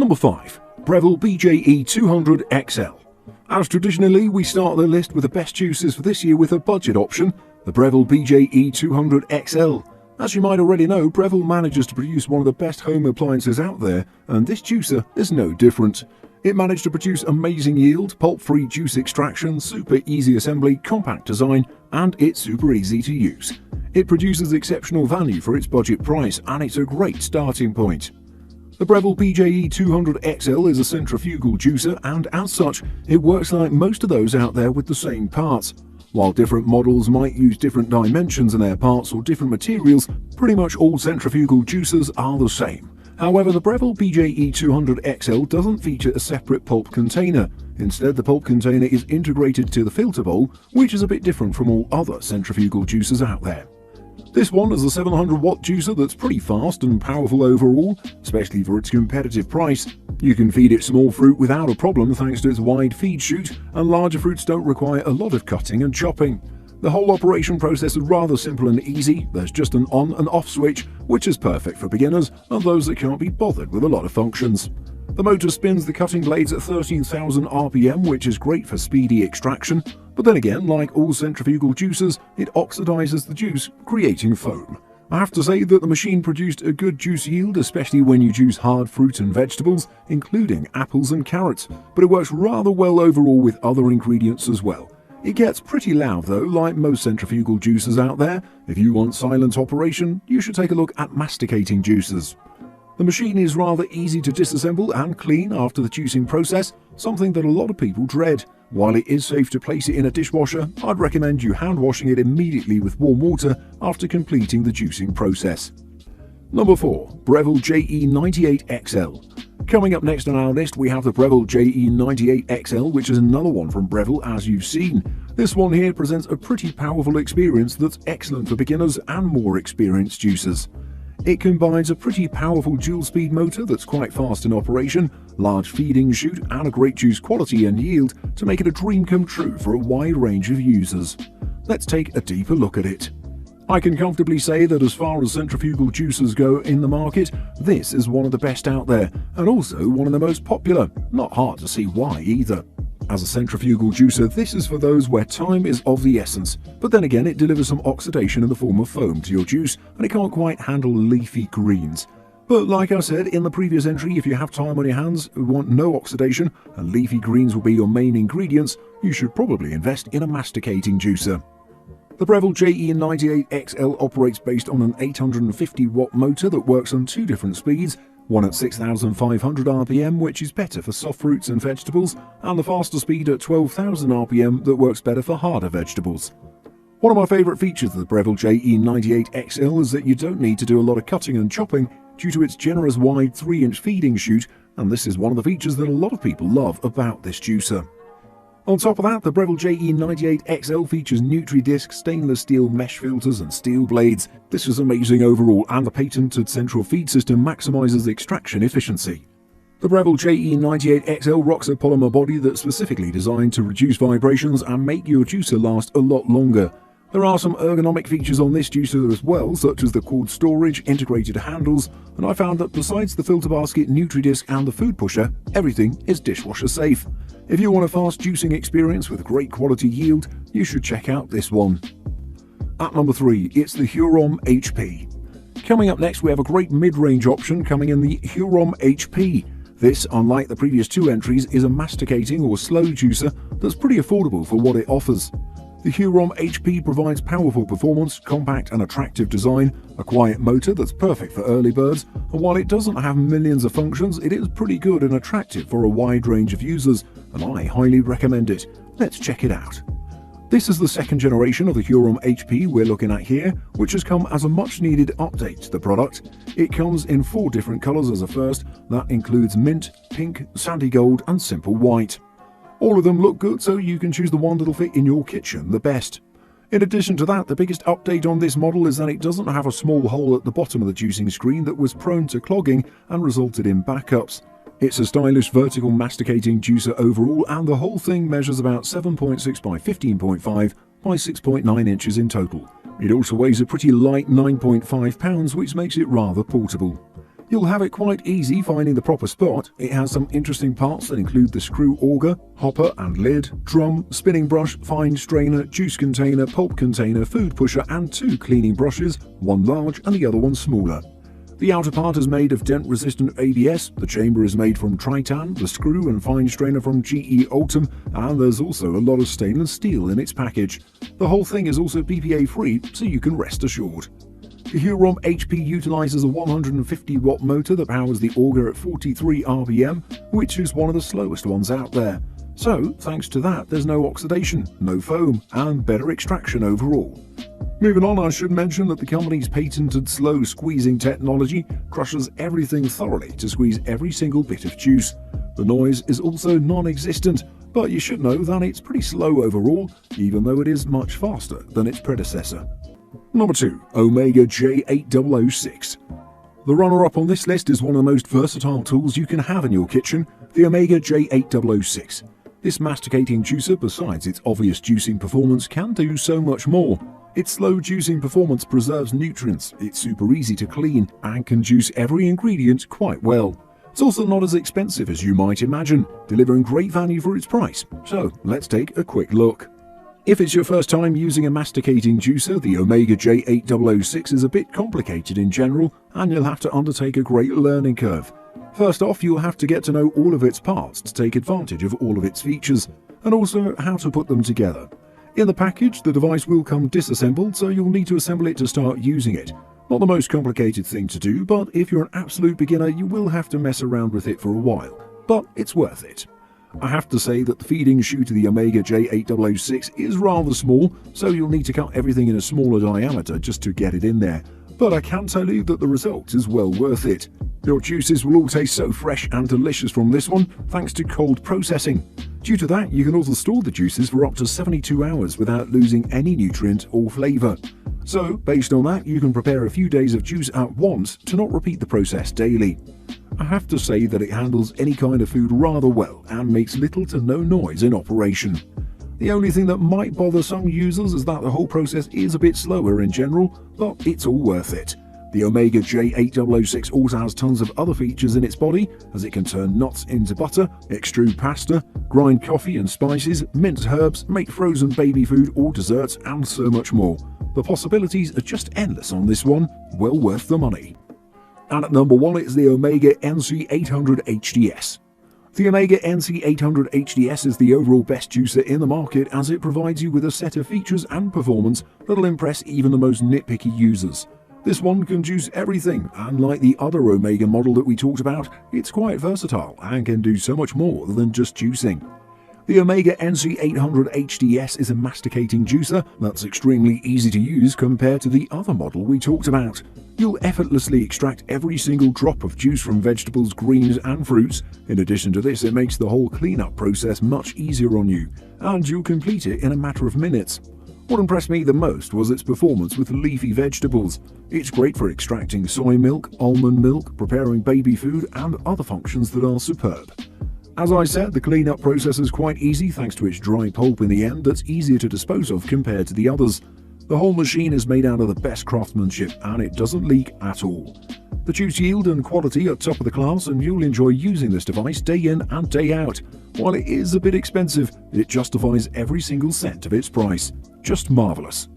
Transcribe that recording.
Number 5. Breville BJE 200 XL. As traditionally, we start the list with the best juicers for this year with a budget option, the Breville BJE 200 XL. As you might already know, Breville manages to produce one of the best home appliances out there, and this juicer is no different. It managed to produce amazing yield, pulp-free juice extraction, super easy assembly, compact design, and it's super easy to use. It produces exceptional value for its budget price, and it's a great starting point. The Breville BJE 200 XL is a centrifugal juicer, and as such, it works like most of those out there with the same parts. While different models might use different dimensions in their parts or different materials, pretty much all centrifugal juicers are the same. However, the Breville BJE 200 XL doesn't feature a separate pulp container. Instead, the pulp container is integrated to the filter bowl, which is a bit different from all other centrifugal juicers out there. This one is a 700-watt juicer that's pretty fast and powerful overall, especially for its competitive price. You can feed it small fruit without a problem thanks to its wide feed chute, and larger fruits don't require a lot of cutting and chopping. The whole operation process is rather simple and easy. There's just an on and off switch, which is perfect for beginners and those that can't be bothered with a lot of functions. The motor spins the cutting blades at 13,000 RPM, which is great for speedy extraction, but then again, like all centrifugal juicers, it oxidizes the juice, creating foam. I have to say that the machine produced a good juice yield, especially when you juice hard fruit and vegetables, including apples and carrots, but it works rather well overall with other ingredients as well. It gets pretty loud though, like most centrifugal juicers out there. If you want silent operation, you should take a look at masticating juicers. The machine is rather easy to disassemble and clean after the juicing process, something that a lot of people dread. While it is safe to place it in a dishwasher, I'd recommend you hand washing it immediately with warm water after completing the juicing process. Number 4. Breville JE98XL. Coming up next on our list, we have the Breville JE98XL, which is another one from Breville, as you've seen. This one here presents a pretty powerful experience that's excellent for beginners and more experienced juicers. It combines a pretty powerful dual-speed motor that's quite fast in operation, large feeding chute, and a great juice quality and yield to make it a dream come true for a wide range of users. Let's take a deeper look at it. I can comfortably say that as far as centrifugal juicers go in the market, this is one of the best out there, and also one of the most popular. Not hard to see why either. As a centrifugal juicer, this is for those where time is of the essence, but then again it delivers some oxidation in the form of foam to your juice, and it can't quite handle leafy greens. But like I said in the previous entry, if you have time on your hands, want no oxidation, and leafy greens will be your main ingredients, you should probably invest in a masticating juicer. The Breville JE98XL operates based on an 850-watt motor that works on two different speeds, one at 6,500 RPM, which is better for soft fruits and vegetables, and the faster speed at 12,000 RPM that works better for harder vegetables. One of my favourite features of the Breville JE98XL is that you don't need to do a lot of cutting and chopping due to its generous wide 3-inch feeding chute, and this is one of the features that a lot of people love about this juicer. On top of that, the Breville JE98XL features Nutri-Disc stainless steel mesh filters and steel blades. This is amazing overall, and the patented central feed system maximizes extraction efficiency. The Breville JE98XL rocks a polymer body that's specifically designed to reduce vibrations and make your juicer last a lot longer. There are some ergonomic features on this juicer as well, such as the cooled storage, integrated handles, and I found that besides the filter basket, Nutri-Disc and the food pusher, everything is dishwasher safe. If you want a fast juicing experience with great quality yield, you should check out this one. At number 3, it's the Huron HP. Coming up next, we have a great mid-range option coming in the Huron HP. This, unlike the previous two entries, is a masticating or slow juicer that's pretty affordable for what it offers. The Huron HP provides powerful performance, compact and attractive design, a quiet motor that's perfect for early birds, and while it doesn't have millions of functions, it is pretty good and attractive for a wide range of users, and I highly recommend it. Let's check it out. This is the second generation of the Huron HP we're looking at here, which has come as a much needed update to the product. It comes in 4 different colours as a first, that includes mint, pink, sandy gold and simple white. All of them look good, so you can choose the one that'll fit in your kitchen the best. In addition to that, the biggest update on this model is that it doesn't have a small hole at the bottom of the juicing screen that was prone to clogging and resulted in backups. It's a stylish vertical masticating juicer overall, and the whole thing measures about 7.6 by 15.5 by 6.9 inches in total. It also weighs a pretty light 9.5 pounds, which makes it rather portable. You'll have it quite easy finding the proper spot. It has some interesting parts that include the screw auger, hopper and lid, drum, spinning brush, fine strainer, juice container, pulp container, food pusher and 2 cleaning brushes, one large and the other one smaller. The outer part is made of dent-resistant ABS, the chamber is made from Tritan, the screw and fine strainer from GE Ultim, and there's also a lot of stainless steel in its package. The whole thing is also PPA-free, so you can rest assured. The Huron HP utilizes a 150 watt motor that powers the auger at 43 RPM, which is one of the slowest ones out there. So, thanks to that, there's no oxidation, no foam, and better extraction overall. Moving on, I should mention that the company's patented slow squeezing technology crushes everything thoroughly to squeeze every single bit of juice. The noise is also non-existent, but you should know that it's pretty slow overall, even though it is much faster than its predecessor. Number 2. Omega J8006. The runner-up on this list is one of the most versatile tools you can have in your kitchen, the Omega J8006. This masticating juicer, besides its obvious juicing performance, can do so much more. Its slow juicing performance preserves nutrients, it's super easy to clean, and can juice every ingredient quite well. It's also not as expensive as you might imagine, delivering great value for its price. So let's take a quick look. If it's your first time using a masticating juicer, the Omega J8006 is a bit complicated in general, and you'll have to undertake a great learning curve. First off, you'll have to get to know all of its parts to take advantage of all of its features, and also how to put them together. In the package, the device will come disassembled, so you'll need to assemble it to start using it. Not the most complicated thing to do, but if you're an absolute beginner, you will have to mess around with it for a while. But it's worth it. I have to say that the feeding chute to the Omega J8006 is rather small, so you'll need to cut everything in a smaller diameter just to get it in there. But I can tell you that the result is well worth it. Your juices will all taste so fresh and delicious from this one, thanks to cold processing. Due to that, you can also store the juices for up to 72 hours without losing any nutrient or flavour. So, based on that, you can prepare a few days of juice at once to not repeat the process daily. I have to say that it handles any kind of food rather well and makes little to no noise in operation. The only thing that might bother some users is that the whole process is a bit slower in general, but it's all worth it. The Omega J8006 also has tons of other features in its body, as it can turn nuts into butter, extrude pasta, grind coffee and spices, mince herbs, make frozen baby food or desserts, and so much more. The possibilities are just endless on this one, well worth the money. And at number 1 is the Omega NC800 HDS. The Omega NC800 HDS is the overall best juicer in the market, as it provides you with a set of features and performance that'll impress even the most nitpicky users. This one can juice everything, and like the other Omega model that we talked about, it's quite versatile and can do so much more than just juicing. The Omega NC800 HDS is a masticating juicer that's extremely easy to use compared to the other model we talked about. You'll effortlessly extract every single drop of juice from vegetables, greens and fruits. In addition to this, it makes the whole cleanup process much easier on you, and you'll complete it in a matter of minutes. What impressed me the most was its performance with leafy vegetables. It's great for extracting soy milk, almond milk, preparing baby food, and other functions that are superb. As I said, the cleanup process is quite easy thanks to its dry pulp in the end that's easier to dispose of compared to the others. The whole machine is made out of the best craftsmanship, and it doesn't leak at all. The juice yield and quality are top of the class, and you'll enjoy using this device day in and day out. While it is a bit expensive, it justifies every single cent of its price. Just marvellous.